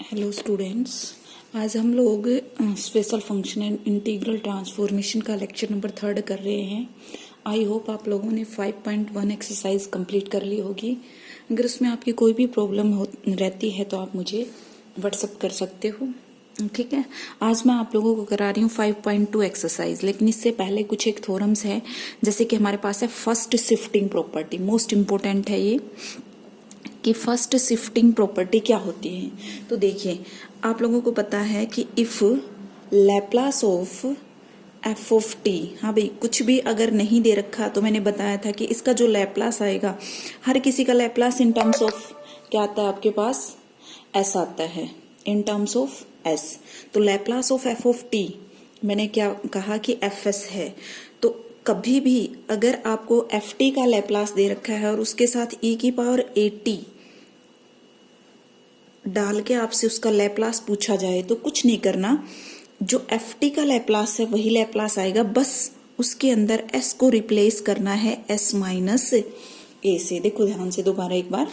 Hello students, आज हम लोग special function and integral transformation का लेक्चर नंबर 3 कर रहे हैं। आई होप आप लोगों ने 5.1 एक्सरसाइज कंप्लीट कर ली होगी। अगर उसमें आपकी कोई भी प्रॉब्लम रहती है तो आप मुझे व्हाट्सअप कर सकते हो, ठीक है। आज मैं आप लोगों को करा रही हूँ 5.2 एक्सरसाइज, लेकिन इससे पहले कुछ एक थ्योरम्स है। जैसे कि हमारे पास है first shifting property, most important है ये कि फर्स्ट शिफ्टिंग प्रॉपर्टी क्या होती है। तो देखिए, आप लोगों को पता है कि if Laplace of F of T, हाँ भाई, कुछ भी अगर नहीं दे रखा तो मैंने बताया था कि इसका जो लैप्लास आएगा, हर किसी का लैप्लास इन टर्म्स ऑफ क्या आता है आपके पास, एस आता है, इन टर्म्स ऑफ एस। तो Laplace of F of T मैंने क्या कहा कि एफ एस है। तो कभी भी अगर आपको एफ टी का लैप्लास दे रखा है और उसके साथ ई की पावर ए टी डाल के आपसे उसका लैप्लास पूछा जाए तो कुछ नहीं करना, जो एफ टी का लैप्लास है वही लैप्लास आएगा, बस उसके अंदर एस को रिप्लेस करना है एस माइनस ए से। देखो ध्यान से दोबारा एक बार,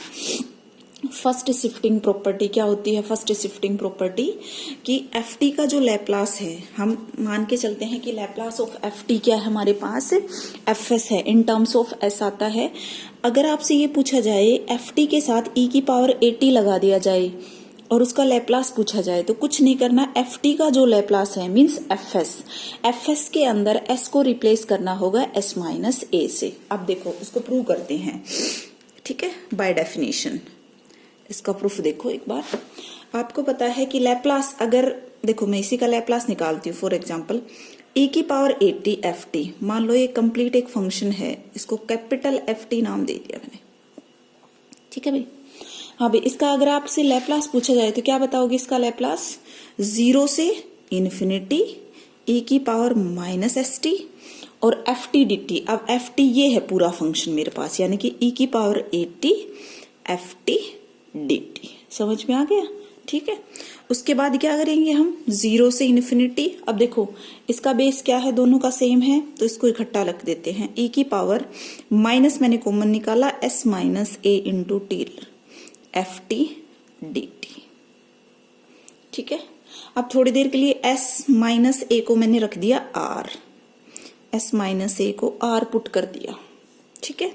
फर्स्ट शिफ्टिंग प्रॉपर्टी क्या होती है। फर्स्ट शिफ्टिंग प्रॉपर्टी कि एफ टी का जो लैप्लास है, हम मान के चलते हैं कि लैप्लास ऑफ एफ टी क्या है हमारे पास, एफ एस है, इन टर्म्स ऑफ एस आता है। अगर आपसे ये पूछा जाए एफ टी के साथ ई की पावर ए टी लगा दिया जाए और उसका लैप्लास पूछा जाए तो कुछ नहीं करना, एफ टी का जो लैप्लास है मीन्स एफ एस के अंदर एस को रिप्लेस करना होगा एस माइनस ए से। अब देखो इसको प्रूव करते हैं, ठीक है, बाय डेफिनेशन। इसका प्रूफ देखो एक बार। आपको पता है कि लैप्लास, अगर देखो मैं इसी का लैप्लास निकालती हूँ, फॉर एग्जांपल e की power A T F T, मान लो ये कंप्लीट एक फंक्शन है, इसको कैपिटल एफ टी नाम दे दिया मैंने, ठीक है भाई। हाँ भाई, इसका अगर आपसे लैप्लास पूछा जाए तो क्या बताओगे, इसका लैप्लास 0 से इन्फिनिटी e की पावर माइनस एस टी और एफ टी डी टी। अब एफ टी ये है पूरा फंक्शन मेरे पास, यानी कि e की power A T F T D T. समझ में आ गया, ठीक है। उसके बाद क्या करेंगे हम, 0 से इन्फिनिटी। अब देखो इसका बेस क्या है, दोनों का सेम है तो इसको इकट्ठा रख देते हैं, e की पावर माइनस मैंने कॉमन निकाला s minus A into T F T D T, ठीक है। अब थोड़ी देर के लिए s माइनस ए को मैंने रख दिया r, s माइनस ए को r पुट कर दिया, ठीक है।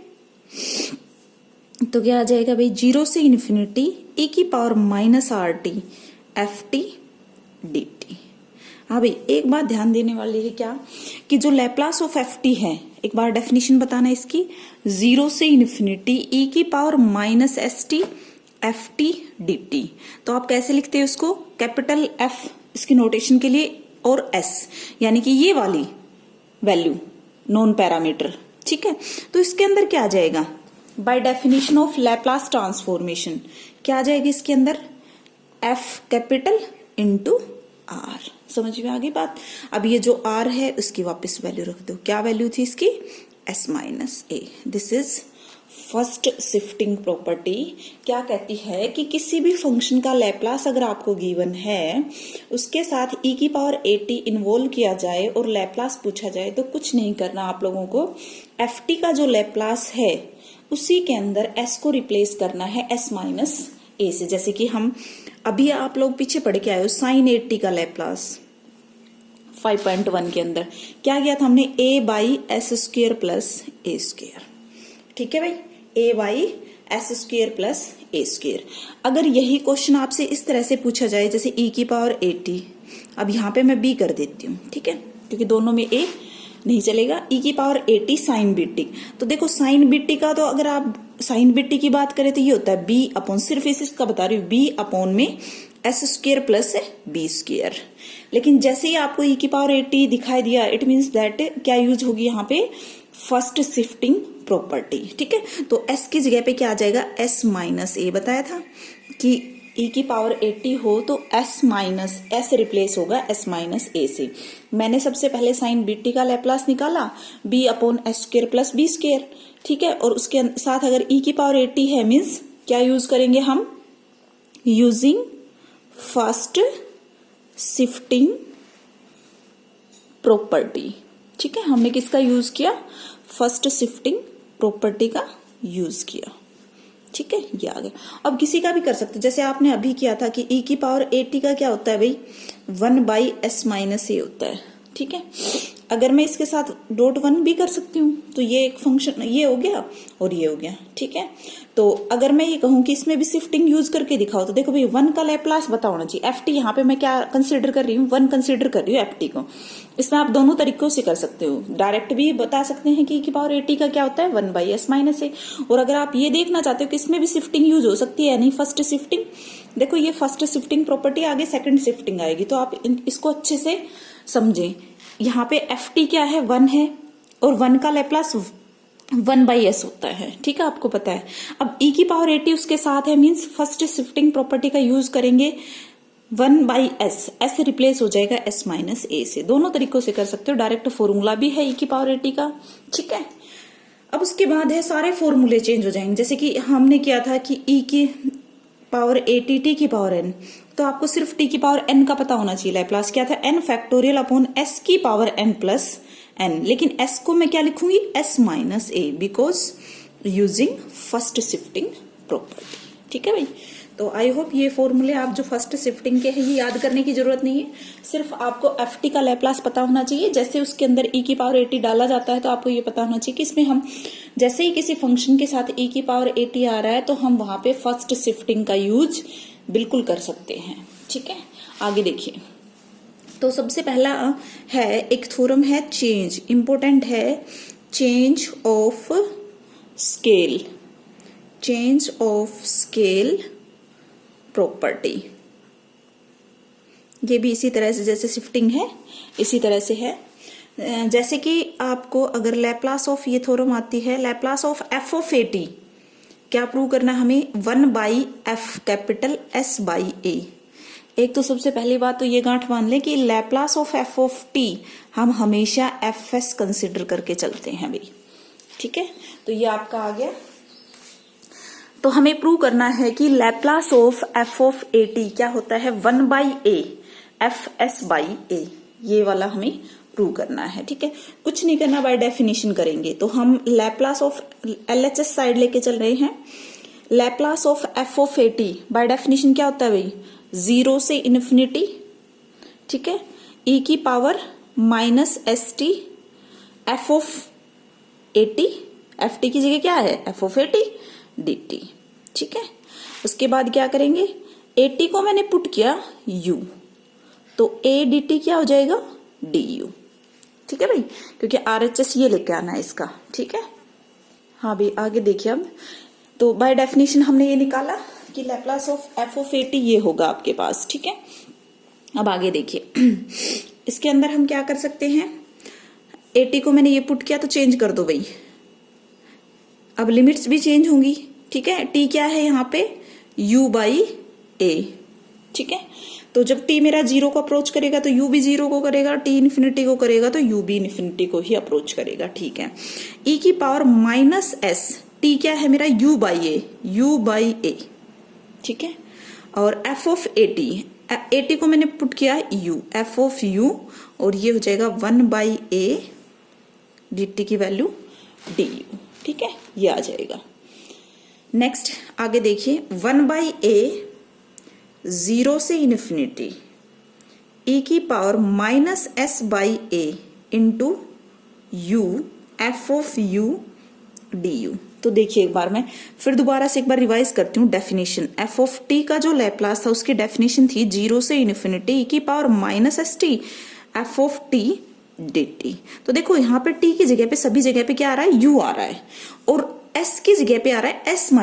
तो क्या आ जाएगा भाई, 0 से इन्फिनिटी e की power minus R T F T D T. हाँ भाई, एक बात ध्यान देने वाली है क्या, कि जो लैप्लास ऑफ एफ टी है, एक बार डेफिनेशन बताना इसकी, 0 से इन्फिनिटी e की power minus S T F T D T. तो आप कैसे लिखते हैं उसको, कैपिटल एफ इसकी नोटेशन के लिए और एस, यानी कि ये वाली वैल्यू नॉन पैरामीटर, ठीक है। तो इसके अंदर क्या आ जाएगा, by definition of Laplace transformation क्या आ जाएगी इसके अंदर, एफ कैपिटल इंटू आर। समझ में आ गई बात। अब ये जो आर है उसकी वापस वैल्यू रख दो, क्या वैल्यू थी इसकी, S minus A. This is first shifting property. क्या कहती है कि किसी भी फंक्शन का लैप्लास अगर आपको गिवन है, उसके साथ e की पावर ए टी इन्वॉल्व किया जाए और लैप्लास पूछा जाए तो कुछ नहीं करना आप लोगों को, एफ टी का जो लैप्लास है उसी के अंदर s को रिप्लेस करना है s माइनस ए से। जैसे कि हम अभी आप लोग पीछे पढ़ के आए हो, साइन 80 का लैप्लास 5.1 के अंदर क्या किया था हमने, a by S square plus A square, ठीक है भाई, a by S square plus A square. अगर यही क्वेश्चन आपसे इस तरह से पूछा जाए, जैसे e की पावर 80, अब यहाँ पे मैं b कर देती हूँ, ठीक है, क्योंकि दोनों में a नहीं चलेगा, e की पावर 80 साइन बीटी। तो देखो साइन बीटी का, तो अगर आप साइन बीटी की बात करें तो ये होता है b अपॉन, सिर्फ इसका बता रही हूँ, b अपॉन में s square plus b square. लेकिन जैसे ही आपको e की पावर 80 दिखाई दिया, इट मीन्स दैट क्या यूज होगी यहाँ पे, फर्स्ट शिफ्टिंग प्रॉपर्टी, ठीक है। तो s की जगह पे क्या आ जाएगा, s माइनस ए। बताया था कि e की पावर 80 हो तो s माइनस s रिप्लेस होगा s माइनस ए से। मैंने सबसे पहले साइन बीटी का लैप्लास निकाला, b upon s square plus b square, ठीक है। और उसके साथ अगर e की पावर 80 है, मीन्स क्या यूज करेंगे हम, यूजिंग फर्स्ट शिफ्टिंग प्रॉपर्टी, ठीक है। हमने किसका यूज किया, फर्स्ट शिफ्टिंग प्रॉपर्टी का यूज किया, ठीक है, ये आ गया। अब किसी का भी कर सकते हो, जैसे आपने अभी किया था कि e की पावर at का क्या होता है भाई, 1/s-a होता है। ठीक है, अगर मैं इसके साथ डॉट 1 भी कर सकती हूँ तो ये एक फंक्शन ये हो गया और ये हो गया। ठीक है, तो अगर मैं ये कहूँ कि इसमें भी शिफ्टिंग यूज करके दिखाओ तो देखो भाई 1 का लैप्लास पता होना चाहिए। एफ टी यहाँ पे मैं क्या कंसिडर कर रही हूँ, 1 कंसिडर कर रही हूँ एफ टी को। इसमें आप दोनों तरीकों से कर सकते हो, डायरेक्ट भी बता सकते हैं कि पावर एटी का क्या होता है 1/s-a, और अगर आप ये देखना चाहते हो कि इसमें भी शिफ्टिंग यूज हो सकती है यानी फर्स्ट शिफ्टिंग, देखो ये फर्स्ट शिफ्टिंग प्रॉपर्टी आगे सेकंड शिफ्टिंग आएगी, तो आप इसको अच्छे से समझें। यहाँ पे एफ टी क्या है, 1 है, और 1 का लैप्लास 1/s होता है। ठीक है, आपको पता है। अब e की पावर एटी उसके साथ है, मीन्स फर्स्ट शिफ्टिंग प्रॉपर्टी का यूज करेंगे 1/s, s रिप्लेस हो जाएगा s-a से। दोनों तरीकों से कर सकते हो, डायरेक्ट फॉर्मूला भी है e की पावर एटी का। ठीक है, अब उसके बाद है सारे फॉर्मूले चेंज हो जाएंगे, जैसे कि हमने किया था कि e की पावर एटी टी की पावर n, तो आपको सिर्फ t की पावर n का पता होना चाहिए। लैप्लास क्या था, n फैक्टोरियल अपॉन s की पावर n प्लस n, लेकिन s को मैं क्या लिखूंगी, s-a, because using first shifting property. ठीक है भाई, तो आई होप ये फॉर्मूले आप जो फर्स्ट शिफ्टिंग के हैं ये याद करने की जरूरत नहीं है, सिर्फ आपको एफ टी का लैप्लास पता होना चाहिए। जैसे उसके अंदर e की पावर एटी डाला जाता है तो आपको ये पता होना चाहिए कि इसमें हम जैसे ही किसी फंक्शन के साथ e की पावर एटी आ रहा है तो हम वहां पे फर्स्ट शिफ्टिंग का यूज बिल्कुल कर सकते हैं। ठीक है, आगे देखिए। तो सबसे पहला है एक थ्योरम है चेंज, इंपोर्टेंट है, change of scale, change of scale property. ये भी इसी तरह से जैसे शिफ्टिंग है इसी तरह से है। जैसे कि आपको अगर लैप्लास ऑफ ये थ्योरम आती है, Laplace of F of A T क्या प्रूव करना हमें, 1/f कैपिटल s/a। एक तो सबसे पहली बात तो ये गांठ मान लें कि Laplace of f of t हम हमेशा fs कंसिडर करके चलते हैं भाई। ठीक है, तो ये आपका आ गया। तो हमें प्रूव करना है कि Laplace of f of at क्या होता है, 1/a fs/a, ये वाला हमें प्रूव करना है। ठीक है, कुछ नहीं करना, बाय डेफिनेशन करेंगे। तो हम लैप्लास ऑफ LHS साइड लेके चल रहे हैं। Laplace of f of at by definition क्या होता है भाई, 0 से इन्फिनिटी। ठीक है, e की power -st f of at, F T की जगह क्या है, f ऑफ at dt। ठीक है, उसके बाद क्या करेंगे, at को मैंने पुट किया u, तो a dt क्या हो जाएगा, du। ठीक है भाई, क्योंकि RHS ये लेके आना है इसका। ठीक है, हाँ भाई आगे देखिए। अब तो बाय डेफिनेशन हमने ये निकाला कि Laplace of f of at ये होगा आपके पास। ठीक है, अब आगे देखिए। इसके अंदर हम क्या कर सकते हैं, at को मैंने ये पुट किया तो चेंज कर दो भाई, अब लिमिट्स भी चेंज होंगी। ठीक है, t क्या है यहाँ पे, u/a। ठीक है, तो जब t मेरा 0 को अप्रोच करेगा तो u भी 0 को करेगा, t इन्फिनिटी को करेगा तो u भी इन्फिनिटी को ही अप्रोच करेगा। ठीक है, e की पावर -s, t क्या है मेरा, u/a। ठीक है, और f ऑफ at को मैंने पुट किया u, f ऑफ u, और ये हो जाएगा 1/a dt की वैल्यू du। ठीक है, ये आ जाएगा। नेक्स्ट आगे देखिए, 1/a 0 से इन्फिनिटी e की power -s/a into u f of u du। तो देखिए एक बार मैं फिर दोबारा से एक बार रिवाइज करती हूँ डेफिनेशन। f ऑफ t का जो लैप्लास था उसकी डेफिनेशन थी 0 से इन्फिनिटी e की power -st f of t dt। तो देखो यहाँ पे t की जगह पे सभी जगह पे क्या आ रहा है, u आ रहा है, और s की जगह पे आ रहा है s/a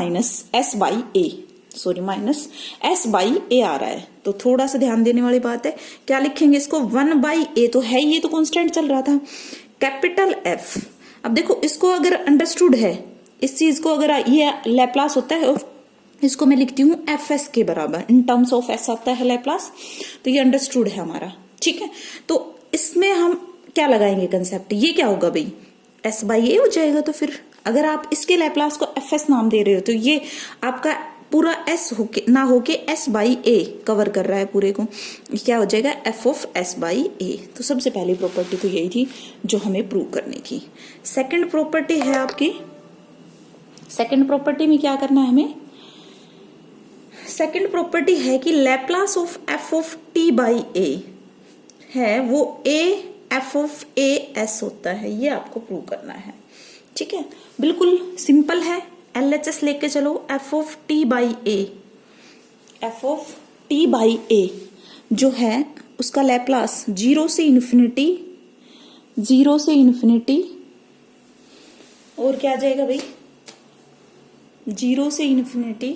आ रहा है। तो थोड़ा सा ध्यान देने वाली बात है, क्या लिखेंगे इसको, 1/a तो है, ये तो कांस्टेंट चल रहा था, कैपिटल F। अब देखो इसको अगर अंडरस्टूड है, इस चीज को अगर ये लैप्लास होता है, इसको मैं लिखती हूँ fs के बराबर, इन टर्म्स ऑफ s आता है लैप्लास, तो ये अंडरस्टूड है हमारा। ठीक है, तो इसमें हम क्या लगाएंगे कंसेप्ट, ये क्या होगा भाई, s/a हो जाएगा। तो फिर अगर आप इसके लैप्लास को fs नाम दे रहे हो तो ये आपका पूरा s होके ना होके s/a कवर कर रहा है पूरे को, क्या हो जाएगा, f ऑफ s/a। तो सबसे पहली प्रॉपर्टी तो यही थी जो हमें प्रूव करनी थी। सेकंड प्रॉपर्टी है आपकी सेकंड प्रॉपर्टी में क्या करना है हमें, सेकंड प्रॉपर्टी है कि Laplace of F of T by A है वो A F of A S होता है, ये आपको प्रूव करना है। ठीक है, बिल्कुल सिंपल है, LHS लेके चलो। F of T by A, F of T by A जो है उसका लैप्लास 0 से इन्फिनिटी, 0 से इन्फिनिटी और क्या आ जाएगा भाई, 0 से इन्फिनिटी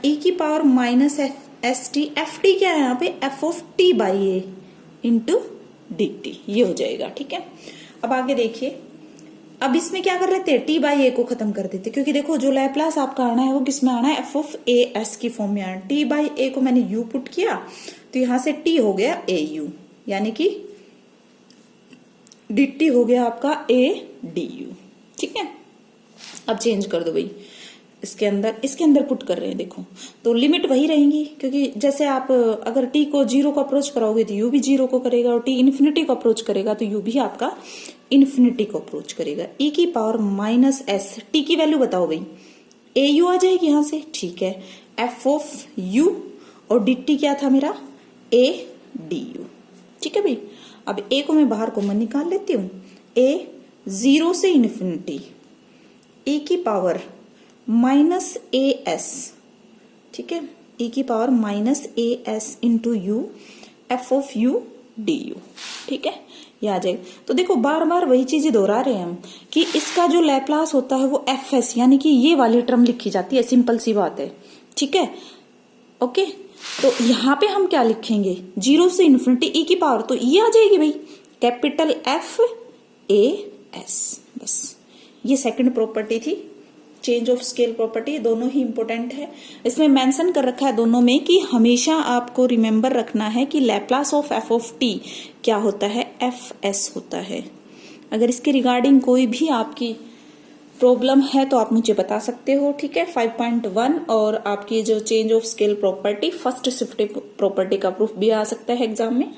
e की power minus S T, F T क्या है यहाँ पे, F of T by A into D T, ये हो जाएगा। ठीक है, अब आगे देखिए, अब इसमें क्या कर लेते हैं, टी बाई ए को खत्म कर देते, क्योंकि देखो जो लैप्लास आपका आना है वो किस में आना है, एफ ऑफ ए एस की फॉर्म में आना। टी बाई ए को मैंने यू पुट किया तो यहां से टी हो गया ए यू, यानी कि डी टी हो गया आपका ए डी यू। ठीक है, अब चेंज कर दो भाई, इसके अंदर पुट कर रहे हैं देखो, तो लिमिट वही रहेंगी, क्योंकि जैसे आप अगर टी को 0 को अप्रोच कराओगे तो यू भी 0 को करेगा, और टी इन्फिनिटी को अप्रोच करेगा तो यू भी आपका इन्फिनिटी को अप्रोच करेगा। e की पावर माइनस एस, टी की वैल्यू बताओ भाई, ए यू आ जाएगी यहां से। ठीक है, एफ ऑफ यू और डी टी क्या था मेरा, ए डी यू। ठीक है भाई, अब ए को मैं बाहर कॉमन निकाल लेती हूँ, ए 0 से इन्फिनिटी e की पावर माइनस ए एस, ठीक है, e की power minus A S into you, F of U D you. ठीक है, ये आ जाएगा। तो देखो बार बार वही चीजें दोहरा रहे हैं हम कि इसका जो लैप्लास होता है वो एफ एस, यानी कि ये वाली टर्म लिखी जाती है, सिंपल सी बात है। ठीक है, ओके, तो यहाँ पे हम क्या लिखेंगे, 0 से इन्फिनिटी e की पावर, तो ये आ जाएगी भाई कैपिटल एफ ए एस। बस ये सेकंड प्रॉपर्टी थी, चेंज ऑफ स्केल प्रॉपर्टी, दोनों ही इंपॉर्टेंट है। इसमें मेंशन कर रखा है दोनों में कि हमेशा आपको रिमेंबर रखना है कि Laplace of F of T क्या होता है, एफ एस होता है। अगर इसके रिगार्डिंग कोई भी आपकी प्रॉब्लम है तो आप मुझे बता सकते हो। ठीक है, 5.1 और आपकी जो change of scale property, first shift property का प्रूफ भी आ सकता है एग्जाम में,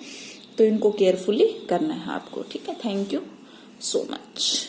तो इनको केयरफुली करना है आपको। ठीक है, थैंक यू सो मच।